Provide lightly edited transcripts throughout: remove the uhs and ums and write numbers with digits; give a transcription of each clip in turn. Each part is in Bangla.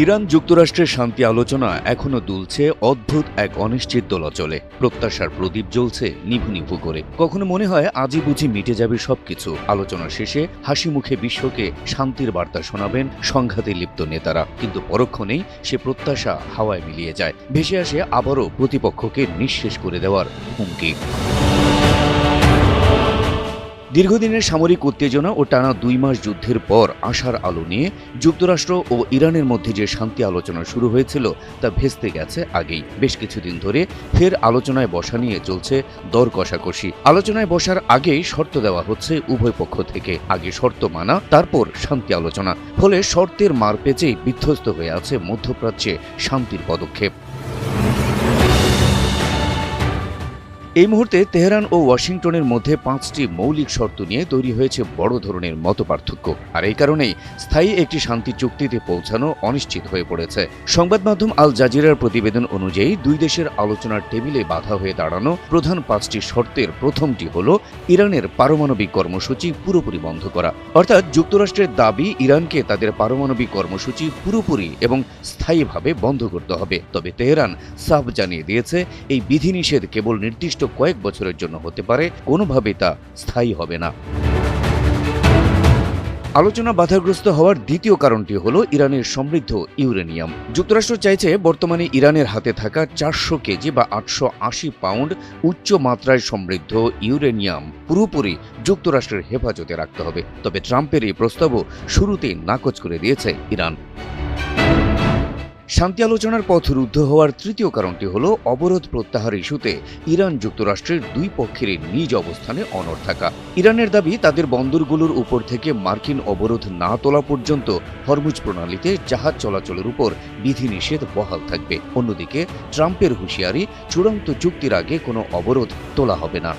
ইরান যুক্তরাষ্ট্রের শান্তি আলোচনা এখনো দুলছে অদ্ভুত এক অনিশ্চিত দোলাচলে। প্রত্যাশার প্রদীপ জ্বলছে নিভু নিভু করে। কখনো মনে হয় আজই বুঝি মিটে যাবে সবকিছু। আলোচনা শেষে হাসি মুখে বিশ্বকে শান্তির বার্তা শোনাবেন সংঘাতে লিপ্ত নেতারা, কিন্তু পরক্ষণেই সে প্রত্যাশা হাওয়ায় মিলিয়ে যায়। ভেসে আসে আবারও প্রতিপক্ষকে নিঃশেষ করে দেওয়ার হুমকি। দীর্ঘদিনের সামরিক উত্তেজনা ও টানা ২ মাস যুদ্ধের পর আশার আলো নিয়ে যুক্তরাষ্ট্র ও ইরানের মধ্যে যে শান্তি আলোচনা শুরু হয়েছিল তা ভেস্তে গেছে আগেই। বেশ কিছুদিন ধরে ফের আলোচনায় বসা নিয়ে চলছে দর কষাকষি। আলোচনায় বসার আগেই শর্ত দেওয়া হচ্ছে উভয় পক্ষ থেকে। আগে শর্ত মানা, তারপর শান্তি আলোচনা। ফলে শর্তের মার পেঁচেই বিধ্বস্ত হয়ে আছে মধ্যপ্রাচ্যে শান্তির পদক্ষেপ। এই মুহূর্তে তেহরান ও ওয়াশিংটনের মধ্যে ৫টি মৌলিক শর্ত নিয়ে তৈরি হয়েছে বড় ধরনের মতপার্থক্য। আর এই কারণেই স্থায়ী একটি শান্তি চুক্তিতে পৌঁছানো অনিশ্চিত হয়ে পড়েছে। সংবাদ মাধ্যম আল জাজিরার প্রতিবেদন অনুযায়ী দুই দেশের আলোচনার টেবিলে বাধা হয়ে দাঁড়ানো প্রধান ৫টি শর্তের প্রথমটি হল ইরানের পারমাণবিক কর্মসূচি পুরোপুরি বন্ধ করা। অর্থাৎ যুক্তরাষ্ট্রের দাবি ইরানকে তাদের পারমাণবিক কর্মসূচি পুরোপুরি এবং স্থায়ীভাবে বন্ধ করতে হবে। তবে তেহরান সাফ জানিয়ে দিয়েছে এই বিধিনিষেধ কেবল নির্দিষ্ট কয়েক বছরের জন্য হতে পারে, কোনোভাবে তা স্থায়ী হবে না। আলোচনা বাধাগ্রস্ত হওয়ার দ্বিতীয় কারণটি হল ইরানের সমৃদ্ধ ইউরেনিয়াম। যুক্তরাষ্ট্র চাইছে বর্তমানে ইরানের হাতে থাকা ৪০০ কেজি বা ৮৮০ পাউন্ড উচ্চ মাত্রায় সমৃদ্ধ ইউরেনিয়াম পুরোপুরি যুক্তরাষ্ট্রের হেফাজতে রাখতে হবে। তবে ট্রাম্পের এই প্রস্তাবও শুরুতেই নাকচ করে দিয়েছে ইরান। শান্তি আলোচনার পথ রুদ্ধ হওয়ার তৃতীয় কারণটি হল অবরোধ প্রত্যাহার ইস্যুতে ইরান যুক্তরাষ্ট্রের দুই পক্ষের নিজ অবস্থানে অনড় থাকা। ইরানের দাবি তাদের বন্দরগুলোর উপর থেকে মার্কিন অবরোধ না তোলা পর্যন্ত হরমুজ প্রণালীতে জাহাজ চলাচলের উপর বিধিনিষেধ বহাল থাকবে। অন্যদিকে ট্রাম্পের হুঁশিয়ারি, চূড়ান্ত চুক্তির আগে কোনো অবরোধ তোলা হবে না।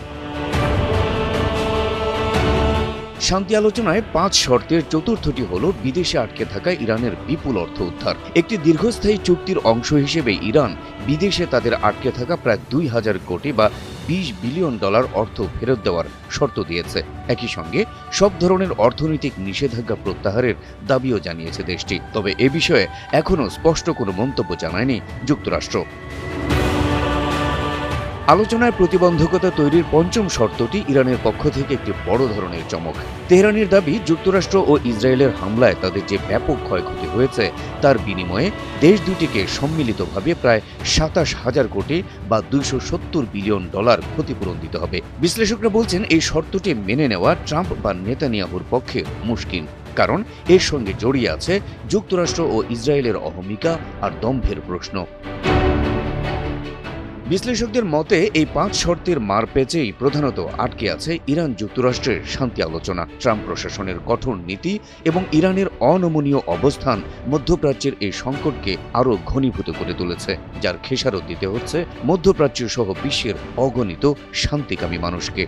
শান্তি আলোচনায় ৫ শর্তের চতুর্থটি হল বিদেশে আটকে থাকা ইরানের বিপুল অর্থ উদ্ধার। একটি দীর্ঘস্থায়ী চুক্তির অংশ হিসেবে ইরান বিদেশে তাদের আটকে থাকা প্রায় ২,০০০ কোটি বা $২০ বিলিয়ন অর্থ ফেরত দেওয়ার শর্ত দিয়েছে। একই সঙ্গে সব ধরনের অর্থনৈতিক নিষেধাজ্ঞা প্রত্যাহারের দাবিও জানিয়েছে দেশটি। তবে এ বিষয়ে এখনও স্পষ্ট কোনো মন্তব্য জানায়নি যুক্তরাষ্ট্র। আলোচনায় প্রতিবন্ধকতা তৈরির পঞ্চম শর্তটি ইরানের পক্ষ থেকে একটি বড় ধরনের চমক। তেহরানের দাবি, যুক্তরাষ্ট্র ও ইসরায়েলের হামলায় তাদের যে ব্যাপক ক্ষয়ক্ষতি হয়েছে তার বিনিময়ে দেশ দুটিকে সম্মিলিতভাবে প্রায় ২৭,০০০ কোটি বা $২৭০ বিলিয়ন ক্ষতিপূরণ দিতে হবে। বিশ্লেষকরা বলছেন এই শর্তটি মেনে নেওয়া ট্রাম্প বা নেতানিয়াহুর পক্ষে মুশকিল, কারণ এর সঙ্গে জড়িয়ে আছে যুক্তরাষ্ট্র ও ইসরায়েলের অহমিকা আর দম্ভের প্রশ্ন। বিশ্লেষকদের মতে এই ৫ শর্তের মার পেঁচেই প্রধানত আটকে আছে ইরান যুক্তরাষ্ট্রের শান্তি আলোচনা। ট্রাম্প প্রশাসনের কঠোর নীতি এবং ইরানের অনমনীয় অবস্থান মধ্যপ্রাচ্যের এই সংকটকে আরও ঘনীভূত করে তুলেছে, যার খেসারত দিতে হচ্ছে মধ্যপ্রাচ্য সহ বিশ্বের অগণিত শান্তিকামী মানুষকে।